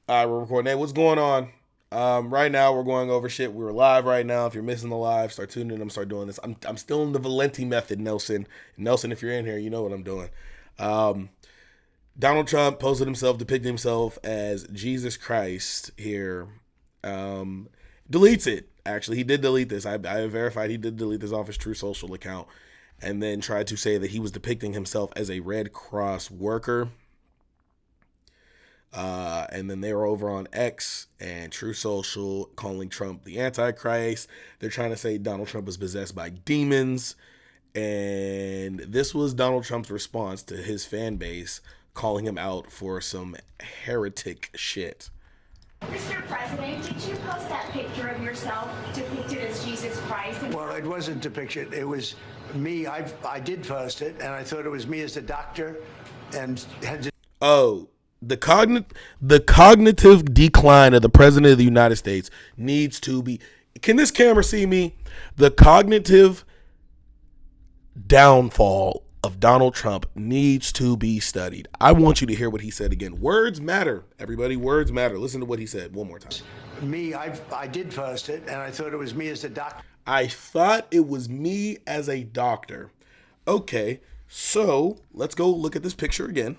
All right, we're recording. Hey, what's going on? Right now we're going over shit. We're live right now. If you're missing the live, start tuning in. I'm start doing this. I'm still in the Valenti method, Nelson. Nelson, if you're in here, you know what I'm doing. Um, Donald Trump posted himself, depicting himself as Jesus Christ here. Deletes it. Actually, he did delete this. I verified he did delete this off his True Social account, and then tried to say that he was depicting himself as a Red Cross worker. And then they were over on X and True Social calling Trump the Antichrist. They're trying to say Donald Trump was possessed by demons. And this was Donald Trump's response to his fan base calling him out for some heretic shit. Mr. President, did you post that picture of yourself depicted as Jesus Christ? Well, it wasn't depiction. It was me. I did post it, and I thought it was me as a doctor, and had to. Oh. The cognitive decline of the president of the United States needs to be. Can this camera see me? The cognitive downfall of Donald Trump needs to be studied. I want you to hear what he said again. Words matter, everybody. Words matter. Listen to what he said one more time. Me, I did post it, and I thought it was me as a doctor. I thought it was me as a doctor. Okay, so let's go look at this picture again.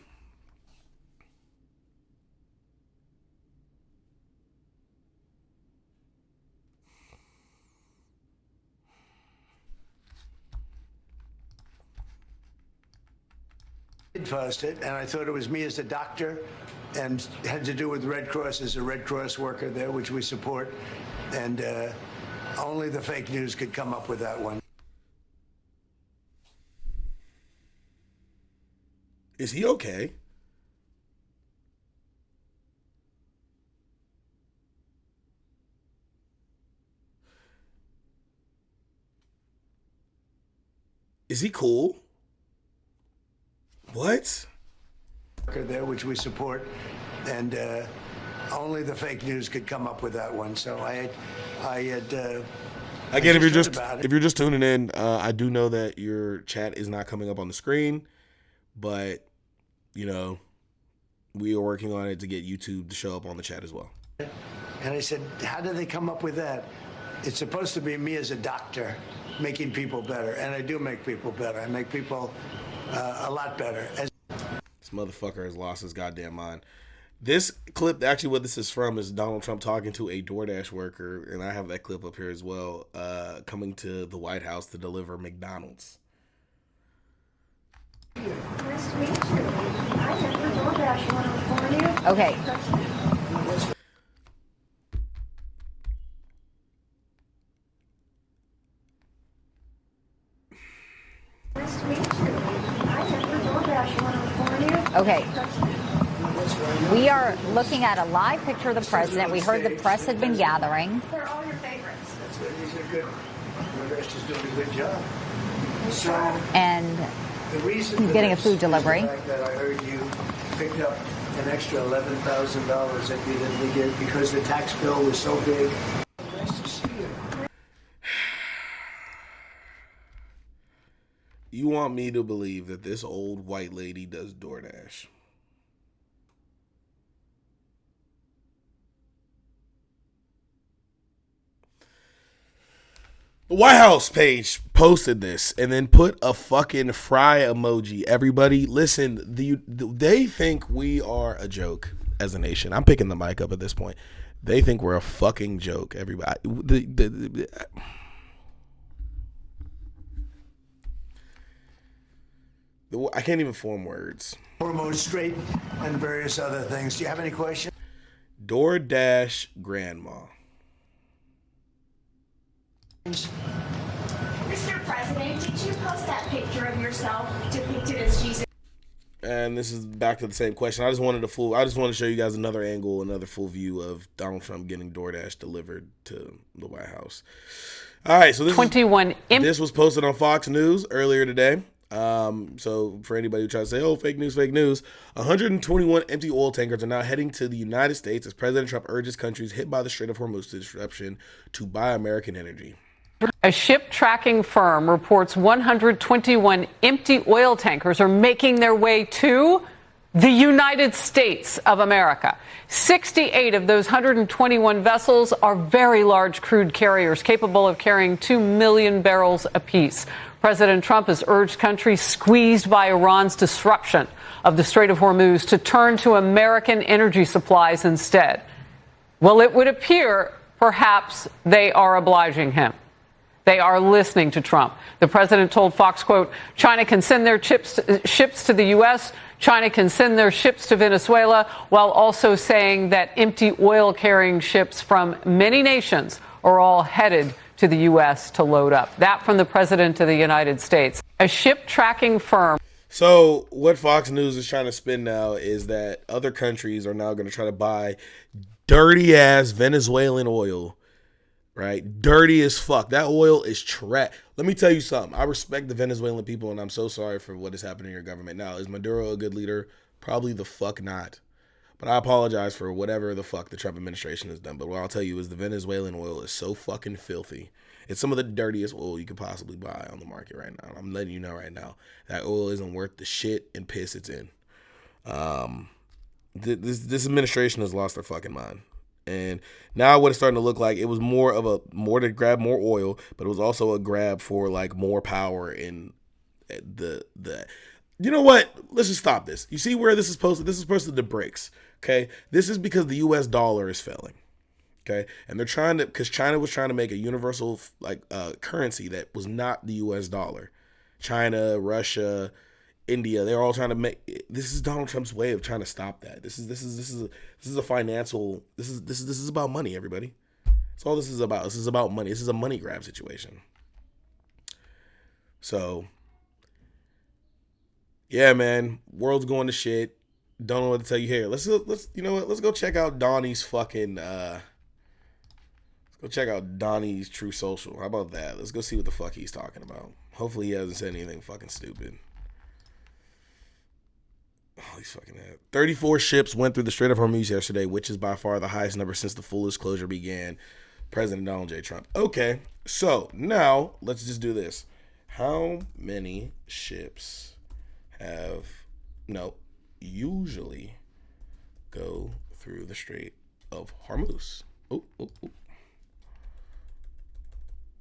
Post it, and I thought it was me as a doctor, and had to do with Red Cross as a Red Cross worker there, which we support, and only the fake news could come up with that one. Is he okay? Is he cool? What? There, which we support, and only the fake news could come up with that one. So I had. Again, if you're just tuning in, I do know that your chat is not coming up on the screen, but you know, we are working on it to get YouTube to show up on the chat as well. And I said, how did they come up with that? It's supposed to be me as a doctor making people better, and I do make people better. I make people a lot better. This motherfucker has lost his goddamn mind. This clip, actually what this is from, is Donald Trump talking to a DoorDash worker, and I have that clip up here as well, coming to the White House to deliver McDonald's. Nice to meet you. I have your DoorDash. Want to record you? Okay. Nice to meet you. I have your DoorDash. Want to record you? Okay. We are looking at a live picture of the president. We heard the press had been gathering. They're all your favorites. That's good. These are good. The rest is doing a good job. So And the reason he's for getting a this food is delivery. the fact that I heard you picked up an extra $11,000 that you didn't get because the tax bill was so big. Nice to see you. You want me to believe that this old white lady does DoorDash? The White House page posted this and then put a fucking fry emoji. Everybody, listen, they think we are a joke as a nation. I'm picking the mic up at this point. They think we're a fucking joke, everybody. I can't even form words. Hormuz Strait and various other things. Do you have any questions? DoorDash grandma. Mr. President, did you post that picture of yourself depicted as Jesus? And this is back to the same question. I just wanted to show you guys another angle, another full view of Donald Trump getting DoorDash delivered to the White House. All right, so this was posted on Fox News earlier today. So for anybody who tries to say, oh, fake news, 121 empty oil tankers are now heading to the United States as President Trump urges countries hit by the Strait of Hormuz disruption to buy American energy. A ship tracking firm reports 121 empty oil tankers are making their way to the United States of America. 68 of those 121 vessels are very large crude carriers capable of carrying 2 million barrels apiece. President Trump has urged countries squeezed by Iran's disruption of the Strait of Hormuz to turn to American energy supplies instead. Well, it would appear perhaps they are obliging him. They are listening to Trump. The president told Fox, quote, China can send their ships to the U.S., China can send their ships to Venezuela, while also saying that empty oil-carrying ships from many nations are all headed to the U.S. to load up. That from the president of the United States. A ship tracking firm. So what Fox News is trying to spin now is that other countries are now going to try to buy dirty-ass Venezuelan oil, right? Dirty as fuck. That oil is trash. Let me tell you something. I respect the Venezuelan people, and I'm so sorry for what is happening in your government. Now, is Maduro a good leader? Probably the fuck not. But I apologize for whatever the fuck the Trump administration has done. But what I'll tell you is the Venezuelan oil is so fucking filthy. It's some of the dirtiest oil you could possibly buy on the market right now. I'm letting you know right now. That oil isn't worth the shit and piss it's in. This administration has lost their fucking mind. And now what it's starting to look like, it was more to grab more oil, but it was also a grab for like more power in the you know what? Let's just stop this. You see where this is posted? This is posted to BRICS. Okay. This is because the US dollar is failing. Okay. And they're trying to, because China was trying to make a universal like currency that was not the US dollar. China, Russia, India, they're all trying to make, this is Donald Trump's way of trying to stop that. This is a financial, this is about money, everybody. That's all this is about. This is about money. This is a money grab situation. So yeah, man, world's going to shit. Don't know what to tell you here. Let's you know what? Let's go check out Donnie's fucking let's go check out Donnie's True Social. How about that? Let's go see what the fuck he's talking about. Hopefully he hasn't said anything fucking stupid. Oh, he's fucking head. 34 ships went through the Strait of Hormuz yesterday, which is by far the highest number since the fullest closure began. President Donald J. Trump. Okay, so now let's just do this. How many ships usually go through the Strait of Hormuz? Oh.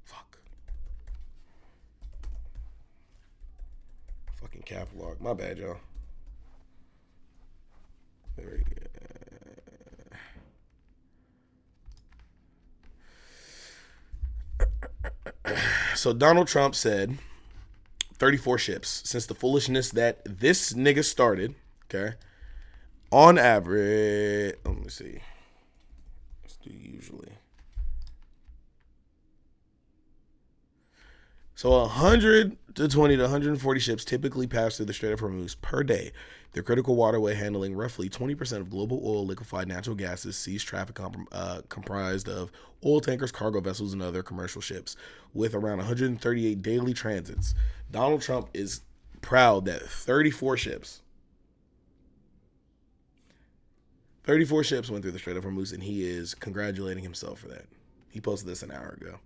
Fuck. Fucking cap lock. My bad, y'all. There we go. So Donald Trump said 34 ships since the foolishness that this nigga started. Okay. On average, let me see. Let's do usually. So 120 to 140 ships typically pass through the Strait of Hormuz per day. The critical waterway handling roughly 20% of global oil, liquefied natural gases, seas traffic comprised of oil tankers, cargo vessels, and other commercial ships, with around 138 daily transits. Donald Trump is proud that 34 ships went through the Strait of Hormuz, and he is congratulating himself for that. He posted this an hour ago.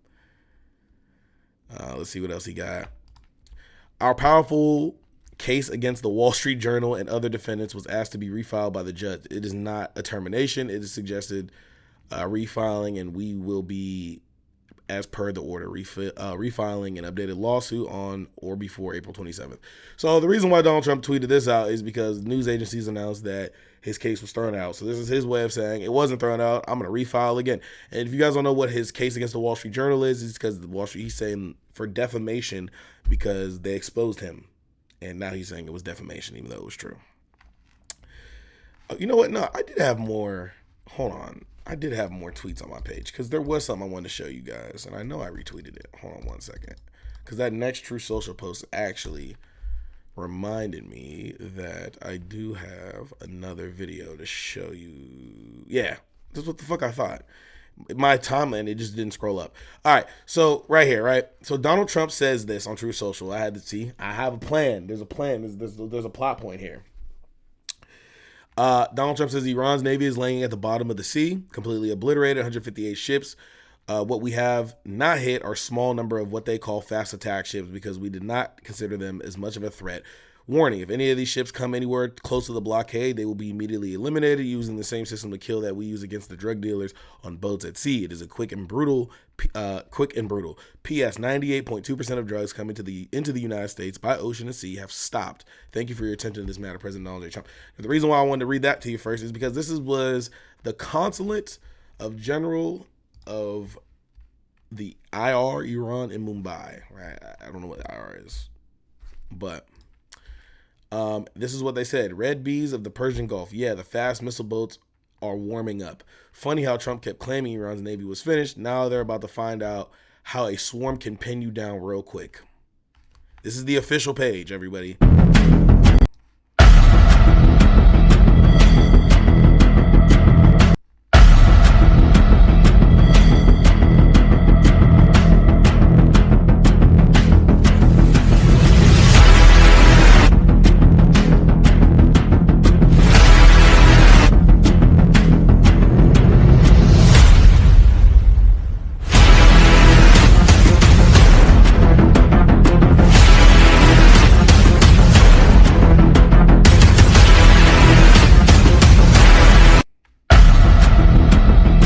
Let's see what else he got. Our powerful case against the Wall Street Journal and other defendants was asked to be refiled by the judge. It is not a termination. It is suggested refiling, and we will be, as per the order, refiling an updated lawsuit on or before April 27th. So the reason why Donald Trump tweeted this out is because news agencies announced that his case was thrown out. So this is his way of saying it wasn't thrown out. I'm going to refile again. And if you guys don't know what his case against the Wall Street Journal is, it's because the Wall Street, he's saying for defamation because they exposed him. And now he's saying it was defamation, even though it was true. You know what? No, I did have more. Hold on. I did have more tweets on my page because there was something I wanted to show you guys. And I know I retweeted it. Hold on one second. Because that next True Social post actually reminded me that I do have another video to show you. Yeah, that's what the fuck I thought. My timeline, it just didn't scroll up. All right, so right here, right? So Donald Trump says this on True Social. I had to see. I have a plan. There's a plan. There's a plot point here. Donald Trump says Iran's Navy is laying at the bottom of the sea, completely obliterated, 158 ships. What we have not hit are small number of what they call fast attack ships because we did not consider them as much of a threat. Warning, if any of these ships come anywhere close to the blockade, they will be immediately eliminated using the same system to kill that we use against the drug dealers on boats at sea. It is a quick and brutal. P.S. 98.2% of drugs coming into the United States by ocean and sea have stopped. Thank you for your attention to this matter, President Donald J. Trump. Now, the reason why I wanted to read that to you first is because this was the consulate of general of the IR Iran in Mumbai. Right? I don't know what IR is, but this is what they said. Red bees of the Persian Gulf. Yeah, the fast missile boats are warming up. Funny how Trump kept claiming Iran's Navy was finished. Now they're about to find out how a swarm can pin you down real quick. This is the official page, everybody.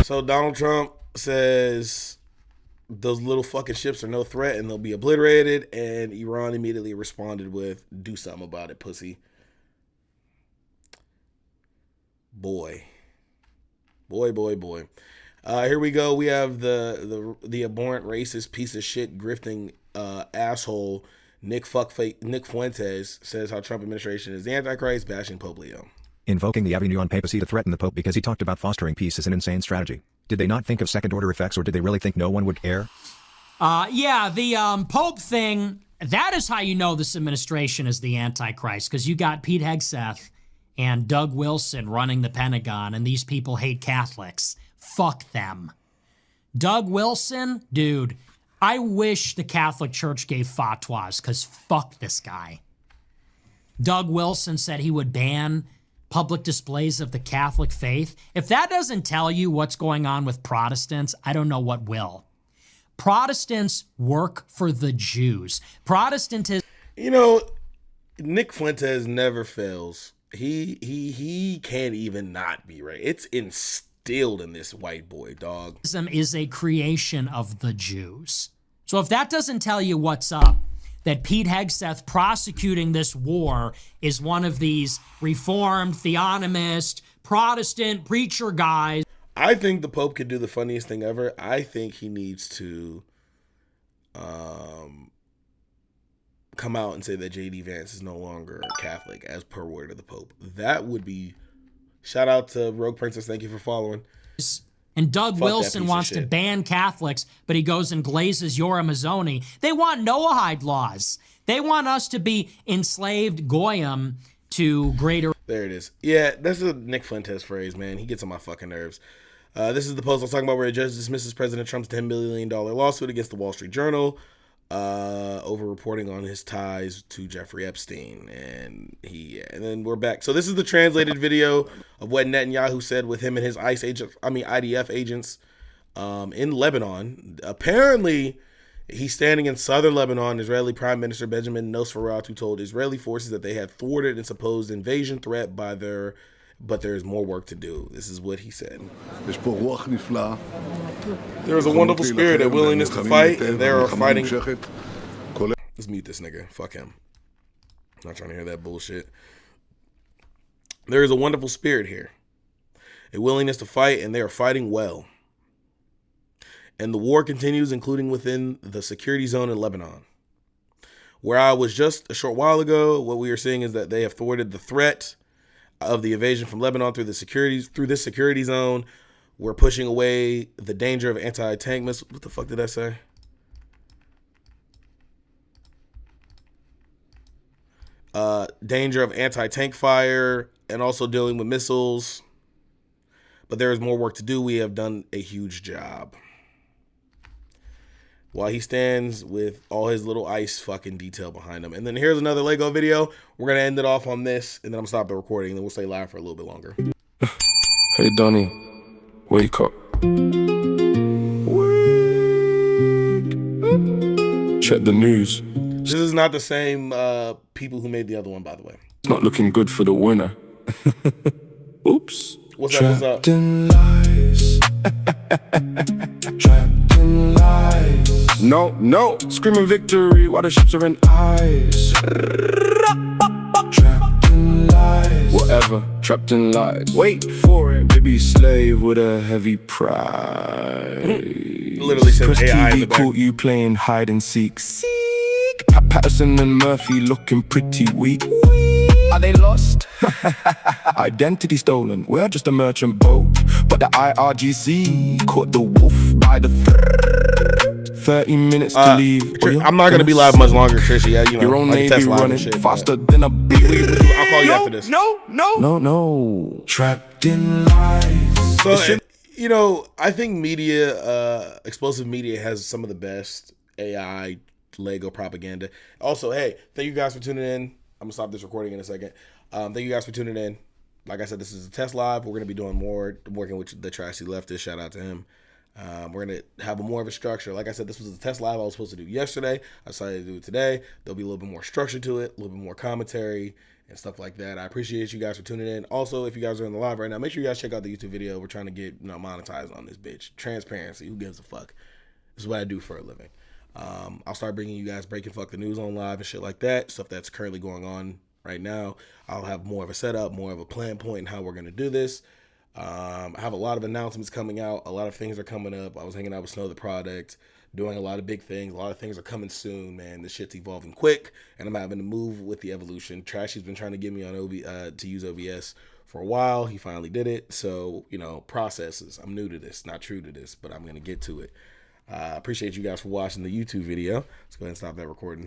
So Donald Trump says those little fucking ships are no threat and they'll be obliterated. And Iran immediately responded with, do something about it, pussy. Boy. Here we go. We have the abhorrent racist piece of shit grifting asshole Nick Fuentes says how Trump administration is the Antichrist, bashing Pope Leo. Invoking the Avenue on papacy to threaten the Pope because he talked about fostering peace is an insane strategy. Did they not think of second-order effects, or did they really think no one would care? Yeah, the Pope thing, that is how you know this administration is the Antichrist, because you got Pete Hegseth and Doug Wilson running the Pentagon, and these people hate Catholics. Fuck them. Doug Wilson, dude, I wish the Catholic Church gave fatwas, because fuck this guy. Doug Wilson said he would ban public displays of the Catholic faith. If that doesn't tell you what's going on with Protestants, I don't know what will. Protestants work for the Jews. Protestantism. You know, Nick Fuentes never fails. He can't even not be right. It's instilled in this white boy, dog. Is a creation of the Jews. So if that doesn't tell you what's up, that Pete Hegseth prosecuting this war is one of these reformed, theonomist, Protestant preacher guys. I think the Pope could do the funniest thing ever. I think he needs to come out and say that J.D. Vance is no longer a Catholic, as per word of the Pope. That would be... Shout out to Rogue Princess. Thank you for following. And Doug Wilson wants to ban Catholics, but he goes and glazes Yoram Mazzoni. They want Noahide laws. They want us to be enslaved Goyim to greater... There it is. Yeah, that's a Nick Fuentes phrase, man. He gets on my fucking nerves. This is the post I was talking about where a judge dismisses President Trump's $10 billion lawsuit against the Wall Street Journal over reporting on his ties to Jeffrey Epstein. And then we're back. So this is the translated video of what Netanyahu said with him and his IDF agents in Lebanon. Apparently, he's standing in southern Lebanon. Israeli Prime Minister Benjamin Nosferatu told Israeli forces that they had thwarted a supposed invasion threat but there's more work to do. This is what he said. There is a wonderful spirit and willingness to fight, and they are fighting. Let's mute this nigga. Fuck him. I'm not trying to hear that bullshit. There is a wonderful spirit here, a willingness to fight, and they are fighting well. And the war continues, including within the security zone in Lebanon. Where I was just a short while ago, what we are seeing is that they have thwarted the threat of the invasion from Lebanon through this security zone. We're pushing away the danger of anti-tank missiles. What the fuck did I say? Danger of anti-tank fire and also dealing with missiles. But there is more work to do. We have done a huge job. While he stands with all his little ice fucking detail behind him. And then here's another Lego video. We're going to end it off on this, and then I'm going to stop the recording, and then we'll stay live for a little bit longer. Hey, Donnie, wake up. Wake up. Check the news. This is not the same people who made the other one, by the way. It's not looking good for the winner. Oops. What's up? What's up? Trapped in lies. Trapped in lies. No. Screaming victory while the ships are in ice. Trapped in lies. Whatever. Trapped in lies. Wait for it. Baby slave with a heavy price. Literally says Press AI in TV the back. caught you playing hide and seek. Patterson and Murphy looking pretty weak. Are they lost? Identity stolen. We're just a merchant boat, but the IRGC caught the wolf by the 30 minutes to leave. I'm not gonna be live much longer, Trisha. Yeah, you know, Your own like navy Tesla and running shit, faster than a bee. I'll call you after this. No. Trapped in lies. So, you know, I think media, explosive media, has some of the best AI Lego propaganda. Also, hey, thank you guys for tuning in. I'm gonna stop this recording in a second. Thank you guys for tuning in. Like I said, this is a test live. We're gonna be doing more, working with the trashy leftist. Shout out to him. We're gonna have more of a structure. Like I said, this was a test live I was supposed to do yesterday. I decided to do it today. There'll be a little bit more structure to it, a little bit more commentary and stuff like that. I appreciate you guys for tuning in. Also, if you guys are in the live right now, make sure you guys check out the YouTube video. We're trying to get monetized on this bitch. Transparency. Who gives a fuck? This is what I do for a living. I'll start bringing you guys breaking fuck the news on live and shit like that. Stuff that's currently going on right now. I'll have more of a setup, more of a plan point in how we're going to do this. I have a lot of announcements coming out. A lot of things are coming up. I was hanging out with Snow the Product, doing a lot of big things. A lot of things are coming soon, man. This shit's evolving quick, and I'm having to move with the evolution. Trashy's been trying to get me on to use OBS for a while. He finally did it. So, you know, processes. I'm new to this, not true to this, but I'm going to get to it. Appreciate you guys for watching the YouTube video. Let's go ahead and stop that recording.